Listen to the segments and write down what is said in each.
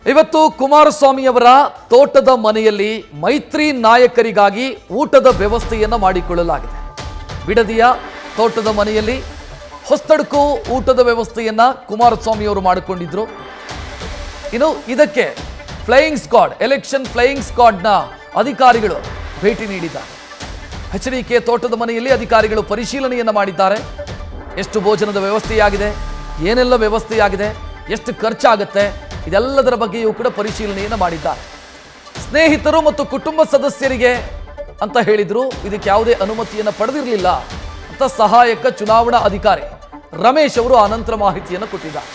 ಇವತ್ತು ಕುಮಾರಸ್ವಾಮಿಯವರ ತೋಟದ ಮನೆಯಲ್ಲಿ ಮೈತ್ರಿ ನಾಯಕರಿಗಾಗಿ ಊಟದ ವ್ಯವಸ್ಥೆಯನ್ನು ಮಾಡಿಕೊಳ್ಳಲಾಗಿದೆ. ಬಿಡದಿಯ ತೋಟದ ಮನೆಯಲ್ಲಿ ಹೊಸ್ತಡಕು ಊಟದ ವ್ಯವಸ್ಥೆಯನ್ನ ಕುಮಾರಸ್ವಾಮಿಯವರು ಮಾಡಿಕೊಂಡಿದ್ರು. ಇನ್ನು ಇದಕ್ಕೆ ಫ್ಲೈಯಿಂಗ್ ಸ್ಕ್ವಾಡ್, ಎಲೆಕ್ಷನ್ ಫ್ಲೈಯಿಂಗ್ ಸ್ಕ್ವಾಡ್ನ ಅಧಿಕಾರಿಗಳು ಭೇಟಿ ನೀಡಿದ್ದಾರೆ. ಎಚ್ಡಿಕೆ ತೋಟದ ಮನೆಯಲ್ಲಿ ಅಧಿಕಾರಿಗಳು ಪರಿಶೀಲನೆಯನ್ನ ಮಾಡಿದ್ದಾರೆ. ಎಷ್ಟು ಭೋಜನದ ವ್ಯವಸ್ಥೆಯಾಗಿದೆ, ಏನೆಲ್ಲ ವ್ಯವಸ್ಥೆಯಾಗಿದೆ, ಎಷ್ಟು ಖರ್ಚಾಗುತ್ತೆ, ಇದೆಲ್ಲದರ ಬಗ್ಗೆಯೂ ಕೂಡ ಪರಿಶೀಲನೆಯನ್ನು ಮಾಡಿದ್ದಾರೆ. ಸ್ನೇಹಿತರು ಮತ್ತು ಕುಟುಂಬ ಸದಸ್ಯರಿಗೆ ಅಂತ ಹೇಳಿದ್ರು, ಇದಕ್ಕೆ ಯಾವುದೇ ಅನುಮತಿಯನ್ನು ಪಡೆದಿರಲಿಲ್ಲ ಅಂತ ಸಹಾಯಕ ಚುನಾವಣಾ ಅಧಿಕಾರಿ ರಮೇಶ್ ಅವರು ಅನಂತರ ಮಾಹಿತಿಯನ್ನು ಕೊಟ್ಟಿದ್ದಾರೆ.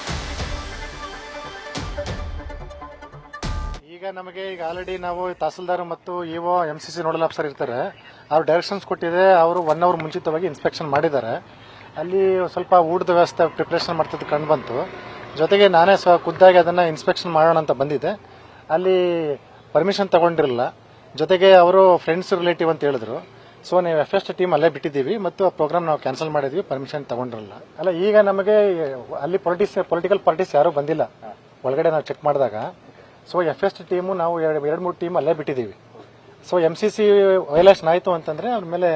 ಈಗ ನಮಗೆ ಆಲ್ರೆಡಿ ನಾವು ತಹಸೀಲ್ದಾರ್ ಮತ್ತು ಇಒ MCC ನೋಡಲ್ ಆಫೀಸರ್ ಇರ್ತಾರೆ, ಅವ್ರು ಡೈರೆಕ್ಷನ್ಸ್ ಕೊಟ್ಟಿದೆ. ಅವರು 1 ಅವರ್ ಮುಂಚಿತವಾಗಿ ಇನ್ಸ್ಪೆಕ್ಷನ್ ಮಾಡಿದ್ದಾರೆ. ಅಲ್ಲಿ ಸ್ವಲ್ಪ ಊಟದ ವ್ಯವಸ್ಥೆ ಪ್ರಿಪ್ರೇಷನ್ ಮಾಡ್ತಿದ್ದು ಕಂಡು ಬಂತು. ಜೊತೆಗೆ ನಾನೇ ಖುದ್ದಾಗಿ ಅದನ್ನು ಇನ್ಸ್ಪೆಕ್ಷನ್ ಮಾಡೋಣ ಅಂತ ಬಂದಿದ್ದೆ. ಅಲ್ಲಿ ಪರ್ಮಿಷನ್ ತಗೊಂಡಿರಲಿಲ್ಲ. ಜೊತೆಗೆ ಅವರು ಫ್ರೆಂಡ್ಸ್ ರಿಲೇಟಿವ್ ಅಂತ ಹೇಳಿದ್ರು. ಸೊ ನೀವು FS ಟೀಮ್ ಅಲ್ಲೇ ಬಿಟ್ಟಿದ್ದೀವಿ ಮತ್ತು ಆ ಪ್ರೋಗ್ರಾಮ್ ನಾವು ಕ್ಯಾನ್ಸಲ್ ಮಾಡಿದ್ವಿ, ಪರ್ಮಿಷನ್ ತಗೊಂಡಿರಲಿಲ್ಲ. ಅಲ್ಲ, ಈಗ ನಮಗೆ ಅಲ್ಲಿ ಪೊಲಿಟಿಕಲ್ ಪಾರ್ಟೀಸ್ ಯಾರೂ ಬಂದಿಲ್ಲ ಒಳಗಡೆ ನಾವು ಚೆಕ್ ಮಾಡಿದಾಗ. ಸೊ FS ಟೀಮು ನಾವು 2-3 ಟೀಮ್ ಅಲ್ಲೇ ಬಿಟ್ಟಿದ್ದೀವಿ. ಸೊ MCC ವೈಲೇಷನ್ ಆಯಿತು ಅಂತಂದ್ರೆ ಅವ್ರ ಮೇಲೆ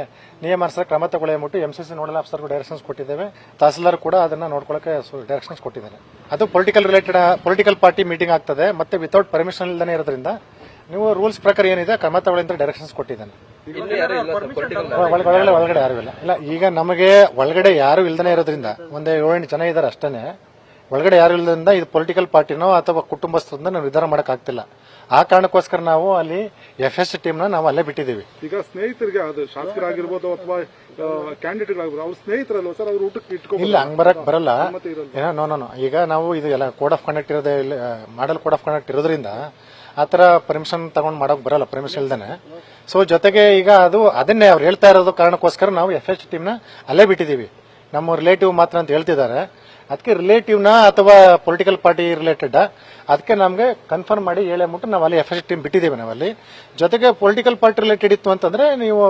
ನಿಯಮಾನುಸಾರ ಕ್ರಮ ತಗೊಳ್ಳಿ MCC ನೋಡಲ್ ಆಫೀಸರ್ಗೂ ಡೈರೆಕ್ಷನ್ಸ್ ಕೊಟ್ಟಿದ್ದೇವೆ. ತಹಸೀಲ್ದಾರ್ ಕೂಡ ಅದನ್ನ ನೋಡ್ಕೊಳ್ಳೋಕೆ ಡೈರೆಕ್ಷನ್ಸ್ ಕೊಟ್ಟಿದ್ದಾರೆ. ಅದು ಪೊಲಿಟಿಕಲ್ ಪಾರ್ಟಿ ಮೀಟಿಂಗ್ ಆಗ್ತದೆ, ಮತ್ತೆ ವಿತೌಟ್ ಪರ್ಮಿಷನ್ ಇಲ್ಲದೇ ಇರೋದ್ರಿಂದ ನೀವು ರೂಲ್ಸ್ ಪ್ರಕಾರ ಏನಿದೆ ಕ್ರಮ ತಗೊಳ್ಳಿ ಅಂತ ಡೈರೆಕ್ಷನ್ಸ್ ಕೊಟ್ಟಿದ್ದಾನೆ. ಒಳಗಡೆ ಯಾರು ಇಲ್ಲ. ಈಗ ನಮಗೆ ಒಳಗಡೆ ಯಾರು ಇಲ್ದೇ ಇರೋದ್ರಿಂದ ಒಂದು 7-8 ಜನ ಇದ್ದಾರೆ ಅಷ್ಟೇ. ಒಳಗಡೆ ಯಾರು ಇಲ್ಲದ್ರಿಂದ ಇದು ಪೊಲಿಟಿಕಲ್ ಪಾರ್ಟಿನೋ ಅಥವಾ ಕುಟುಂಬಸ್ಥರಿಂದ ನಾವು ನಿರ್ಧಾರ ಮಾಡಕ್ ಆಗ್ತಿಲ್ಲ. ಆ ಕಾರಣಕ್ಕೋಸ್ಕರ ನಾವು ಅಲ್ಲಿ FS ಟೀಮ್ ನಾವು ಅಲ್ಲೇ ಬಿಟ್ಟಿದ್ದೀವಿ. ಈಗ ಸ್ನೇಹಿತರಿಗೆ ಅದು ಶಾಸಕರಾಗಿರ್ಬೋದು ಅಥವಾ ಕ್ಯಾಂಡಿಡೇಟ್ಗಳಾಗಿರ್ಬೋದು, ಅವ್ರ ಸ್ನೇಹಿತರಲ್ಲ ಸರ್, ಅವ್ರು ಊಟಕ್ಕೆ ಇಟ್ಕೊಂಡು ಇಲ್ಲ, ಹಂಗ್ ಬರಕ್ ಬರಲ್ಲ. ನೋ ಈಗ ನಾವು ಇದು ಎಲ್ಲ ಕೋಡ್ ಆಫ್ ಕಂಡಕ್ಟ್ ಇರೋದೇ, ಮಾಡಲ್ ಕೋಡ್ ಆಫ್ ಕಂಡಕ್ಟ್ ಇರೋದ್ರಿಂದ ಆತರ ಪರ್ಮಿಷನ್ ತಗೊಂಡ್ ಮಾಡಕ್ ಬರಲ್ಲ, ಪರ್ಮಿಷನ್ ಇಲ್ದೇನೆ. ಸೊ ಜೊತೆಗೆ ಈಗ ಅದನ್ನೇ ಅವ್ರು ಹೇಳ್ತಾ ಇರೋದು ಕಾರಣಕ್ಕೋಸ್ಕರ ನಾವು FS ಟೀಮ್ನ ಅಲ್ಲೇ ಬಿಟ್ಟಿದ್ದೀವಿ. ನಮ್ಮ ರಿಲೇಟಿವ್ ಮಾತ್ರ ಅಂತ ಹೇಳ್ತಿದ್ದಾರೆ. ಅದಕ್ಕೆ ರಿಲೇಟಿವ್ನ ಅಥವಾ ಪೊಲಿಟಿಕಲ್ ಪಾರ್ಟಿ ರಿಲೇಟೆಡ್ ಅದಕ್ಕೆ ನಮಗೆ ಕನ್ಫರ್ಮ್ ಮಾಡಿ ಹೇಳೇಬಿಟ್ಟು ನಾವು ಅಲ್ಲಿ FS ಟೀಮ್ ಬಿಟ್ಟಿದ್ದೀವಿ. ನಾವಲ್ಲಿ ಜೊತೆಗೆ ಪೊಲಿಟಿಕಲ್ ಪಾರ್ಟಿ ರಿಲೇಟೆಡ್ ಇತ್ತು ಅಂತಂದ್ರೆ ನೀವು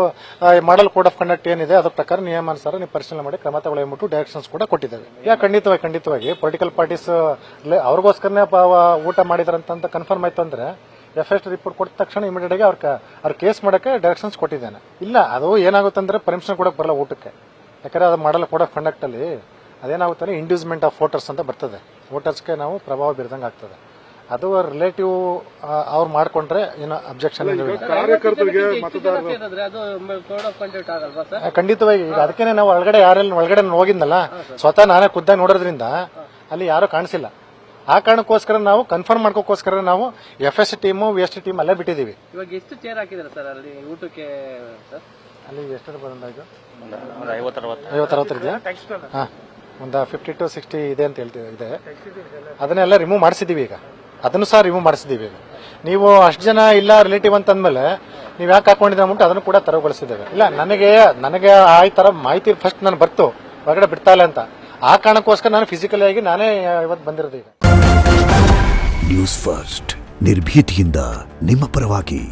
ಮಾಡಲ್ ಕೋಡ್ ಆಫ್ ಕಂಡಕ್ಟ್ ಏನಿದೆ ಅದ್ರ ಪ್ರಕಾರ ನಿಯಮಾನುಸಾರ ನೀವು ಪರಿಶೀಲನೆ ಮಾಡಿ ಕ್ರಮ ತಗೊಳ್ಳಿಬಿಟ್ಟು ಡೈರೆಕ್ಷನ್ಸ್ ಕೂಡ ಕೊಟ್ಟಿದ್ದೇವೆ. ಖಂಡಿತವಾಗಿ ಪೊಲಿಟಿಕಲ್ ಪಾರ್ಟೀಸ್ ಅವ್ರಿಗೋಸ್ಕರನೇ ಊಟ ಮಾಡಿದಾರಂತ ಕನ್ಫರ್ಮ್ ಆಯ್ತು ಅಂದ್ರೆ FS ರಿಪೋರ್ಟ್ ಕೊಟ್ಟ ತಕ್ಷಣ ಇಮಿಡಿಯೇಟ್ ಆಗಿ ಅವ್ರ ಕೇಸ್ ಮಾಡಕ್ಕೆ ಡೈರೆಕ್ಷನ್ಸ್ ಕೊಟ್ಟಿದ್ದೇನೆ. ಇಲ್ಲ, ಅದು ಏನಾಗುತ್ತೆ ಅಂದ್ರೆ ಪರ್ಮಿಷನ್ ಕೊಡಕ್ ಬರಲ್ಲ ಊಟಕ್ಕೆ. ಯಾಕಂದ್ರೆ ಅದು ಮಾಡಲ್ ಕೋಡ್ ಆಫ್ ಕಂಡಕ್ಟ್ ಅಲ್ಲಿ ಅದೇನಾಗುತ್ತೆ, ಇಂಡ್ಯೂಸ್ಮೆಂಟ್ ಆಫ್ ವೋಟರ್ಸ್ ಅಂತ ಬರ್ತದೆ. ವೋಟರ್ಸ್ಗೆ ನಾವು ಪ್ರಭಾವ ಬೀರದಂಗೆ ಆಗ್ತದೆ. ಅದು ರಿಲೇಟಿವ್ ಅವ್ರು ಮಾಡ್ಕೊಂಡ್ರೆ ಏನೋ ಅಬ್ಜೆಕ್ಷನ್ ಖಂಡಿತವಾಗಿ. ಈಗ ಅದಕ್ಕೆ ನಾವು ಒಳಗಡೆ ಹೋಗಿದ್ನಲ್ಲ, ಸ್ವತಃ ನಾನೇ ಖುದ್ದಾಗಿ ನೋಡೋದ್ರಿಂದ ಅಲ್ಲಿ ಯಾರು ಕಾಣಿಸಿಲ್ಲ. ಆ ಕಾರಣಕ್ಕೋಸ್ಕರ ನಾವು ಕನ್ಫರ್ಮ್ ಮಾಡ್ಕೋಸ್ಕರ ನಾವು FS ಟೀಮು VST ಟೀಮ್ ಅಲ್ಲೇ ಬಿಟ್ಟಿದ್ದೀವಿ. ಇವಾಗ ಎಷ್ಟು ಚೇರ್ ಹಾಕಿದ್ದಾರೆ ಸರ್ ಅಲ್ಲಿ ಊಟಕ್ಕೆ? ಅಲ್ಲಿ ಎಷ್ಟು ಬಂದಾಯ್ತು? 50-60 ಇದೆಯಾ? ಹಾ, ಒಂದು 50 to 60 ಇದೆ ಅಂತ ಇದೆ. ಅದನ್ನೆಲ್ಲ ರಿಮೂವ್ ಮಾಡಿಸಿದೀವಿ. ಈಗ ಅದನ್ನು ಸಹ ರಿಮೂವ್ ಮಾಡಿಸಿದೀವಿ. ನೀವು ಅಷ್ಟು ಜನ ಇಲ್ಲ ರಿಲೇಟಿವ್ ಅಂತಂದ್ಮೇಲೆ ನೀವು ಯಾಕೆ ಹಾಕೊಂಡಿದ್ರೆ ಅಂದ್ಬಿಟ್ಟು ಅದನ್ನು ಕೂಡ ತೆರವುಗೊಳಿಸಿದ್ದೇವೆ. ಇಲ್ಲ, ನನಗೆ ಆ ತರ ಮಾಹಿತಿ ಫಸ್ಟ್ ನಾನು ಬರ್ತು ಹೊರಗಡೆ ಬಿಡ್ತಾ ಇಲ್ಲ ಅಂತ. ಆ ಕಾರಣಕ್ಕೋಸ್ಕರ ನಾನು ಫಿಸಿಕಲ್ ಆಗಿ ನಾನೇ ಇವತ್ತು ಬಂದಿರೋದು. ಈಗ ನ್ಯೂಸ್ ಫಸ್ಟ್ ನಿರ್ಭೀತಿಯಿಂದ ನಿಮ್ಮ ಪರವಾಗಿ.